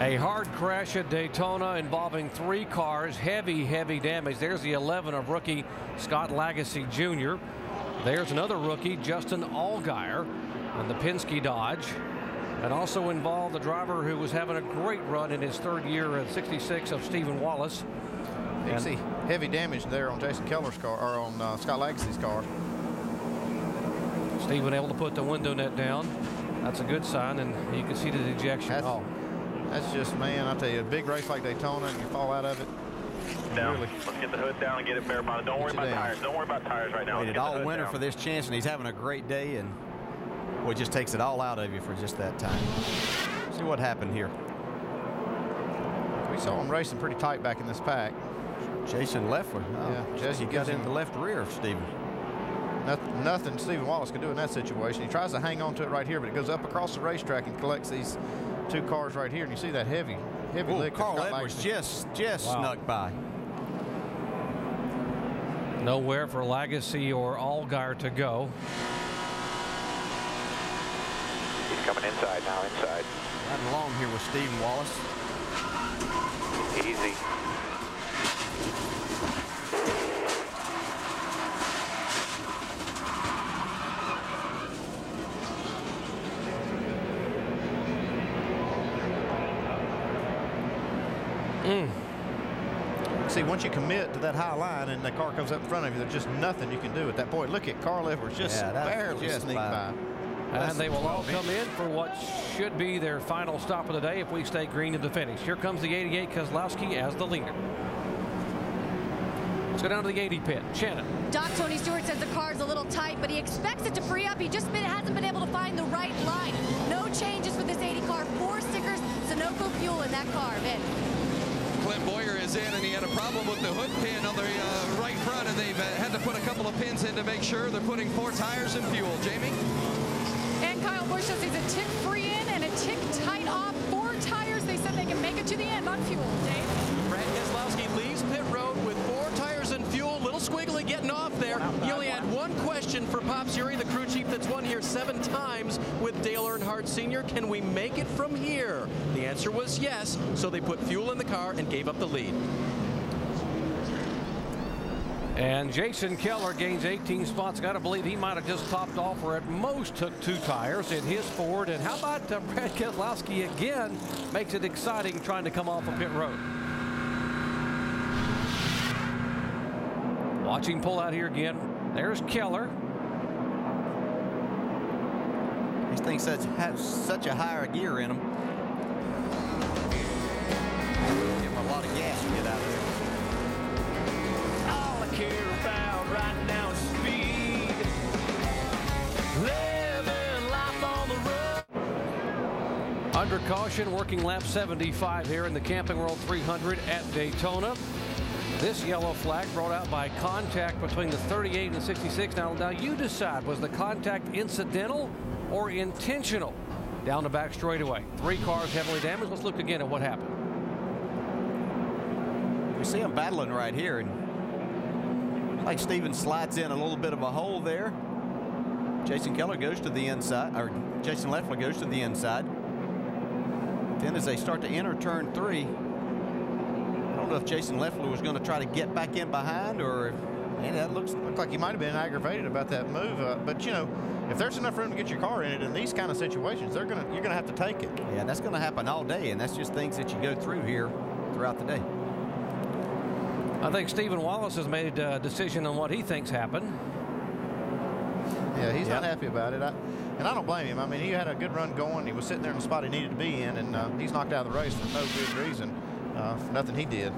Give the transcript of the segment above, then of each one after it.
A hard crash at Daytona involving 3 cars. Heavy damage. There's the 11 of rookie Scott Lagasse Jr. There's another rookie, Justin Allgaier, in the Penske Dodge. And also involved the driver who was having a great run in his 3rd year at 66 of Stephen Wallace. You can see heavy damage there on Jason Keller's car, or on Scott Lagasse's car. Stephen able to put the window net down. That's a good sign, and you can see the ejection. That's just, man, I tell you, a big race like Daytona and you fall out of it. Down. Really. Let's get the hood down and get it bare bottom. Don't worry about tires. Don't worry about tires right now. Waited all winter for this chance, and he's having a great day, and boy, it just takes it all out of you for just that time. See what happened here. We saw him racing pretty tight back in this pack. Jason Leffler. Yeah, Jesse got into the left rear of Stephen. Nothing Stephen Wallace could do in that situation. He tries to hang on to it right here, but it goes up across the racetrack and collects these 2 cars right here, and you see that heavy lick. Carl Edwards just snuck by. Nowhere for Lagasse or Allgaier to go. He's coming inside now, inside. Riding along here with Stephen Wallace. Easy. See, once you commit to that high line and the car comes up in front of you, there's just nothing you can do at that point. Look at Carl Edwards just barely sneak by. And they will all come in for what should be their final stop of the day if we stay green to the finish. Here comes the 88 Keselowski as the leader. Let's go down to the 80 pit. Shannon. Doc Tony Stewart says the car's a little tight, but he expects it to free up. He just hasn't been able to find the right line. No changes for this 80 car. 4 stickers, Sunoco fuel in that car. Vince. Clint Boyer is in, and he had a problem with the hood pin on the right front, and they've had to put a couple of pins in to make sure they're putting 4 tires in fuel. Jamie? And Kyle Busch says he's a tick free in and a tick tight off. 4 tires. They said they can make it to the end on fuel. Dave? Brad Keselowski leaves pit road with 4 tires and fuel. Little squiggly getting off there. He only had one question for Pop Zuri, the crew chief that's won here 7 times with Dale Earnhardt Sr. Can we make it from here? The answer was yes, so they put fuel in the car and gave up the lead. And Jason Keller gains 18 spots. Got to believe he might have just topped off, or at most took 2 tires in his Ford. And how about Brad Keselowski again? Makes it exciting trying to come off of pit road. Watch him pull out here again. There's Keller. These things have such a higher gear in them. Give him a lot of gas to get out of there. All I care about right now is speed. Living life on the road. Under caution, working lap 75 here in the Camping World 300 at Daytona. This yellow flag brought out by contact between the 38 and 66. Now you decide, was the contact incidental or intentional down the back straightaway? 3 cars heavily damaged. Let's look again at what happened. We see them battling right here, and like Stephen slides in a little bit of a hole there. Jason Keller goes to the inside, or Jason Leffler goes to the inside. Then as they start to enter turn 3, I don't know if Jason Leffler was going to try to get back in behind, or and that looks like he might have been aggravated about that move. But you know, if there's enough room to get your car in it in these kind of situations, you're gonna have to take it. Yeah, that's going to happen all day, and that's just things that you go through here throughout the day. I think Stephen Wallace has made a decision on what he thinks happened. Yeah, he's not happy about it. And I don't blame him. I mean, he had a good run going. He was sitting there in the spot he needed to be in, and he's knocked out of the race for no good reason. Nothing he did.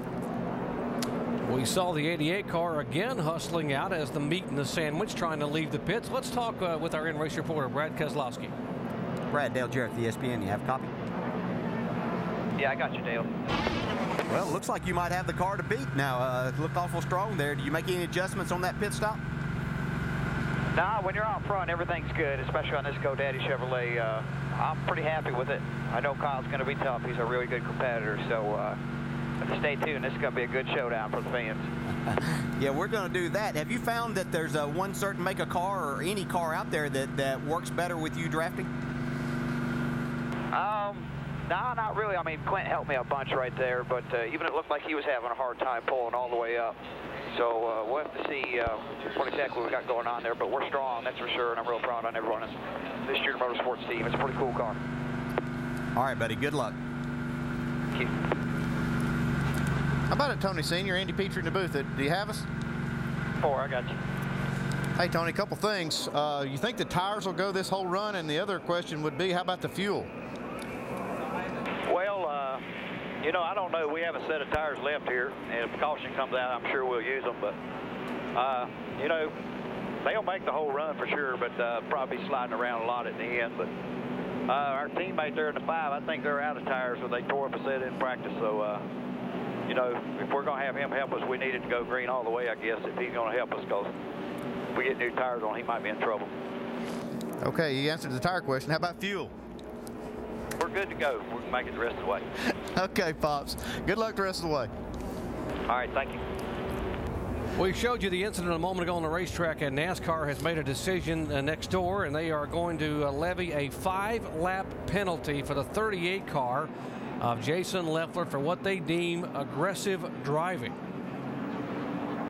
We saw the 88 car again hustling out as the meat and the sandwich trying to leave the pits. Let's talk with our in-race reporter, Brad Keselowski. Brad, Dale Jarrett, the ESPN. You have a copy? Yeah, I got you, Dale. Well, it looks like you might have the car to beat now. It looked awful strong there. Do you make any adjustments on that pit stop? Nah, when you're out front, everything's good, especially on this GoDaddy Chevrolet. I'm pretty happy with it. I know Kyle's going to be tough. He's a really good competitor, so stay tuned. This is going to be a good showdown for the fans. Yeah, we're going to do that. Have you found that there's one certain make of car or any car out there that works better with you drafting? Nah, not really. I mean, Clint helped me a bunch right there, but even it looked like he was having a hard time pulling all the way up. So we'll have to see what exactly we got going on there, but we're strong, that's for sure, and I'm real proud on everyone in this Junior Motorsports team. It's a pretty cool car. All right, buddy. Good luck. Thank you. How about it, Tony Sr.? Andy Petrie in the booth. Do you have us? 4, I got you. Hey, Tony, a couple things. You think the tires will go this whole run? And the other question would be, how about the fuel? Well, you know, I don't know. We have a set of tires left here, and if caution comes out, I'm sure we'll use them. But, you know, they'll make the whole run for sure, but probably sliding around a lot at the end. But our teammate there in the 5, I think they're out of tires, so they tore up a set in practice. So, you know, if we're going to have him help us, we need it to go green all the way, I guess, if he's going to help us, because if we get new tires on, he might be in trouble. Okay, you answered the tire question. How about fuel? We're good to go. We can make it the rest of the way. Okay, Pops. Good luck the rest of the way. All right, thank you. We showed you the incident a moment ago on the racetrack, and NASCAR has made a decision next door, and they are going to levy a 5-lap penalty for the 38 car of Jason Leffler for what they deem aggressive driving.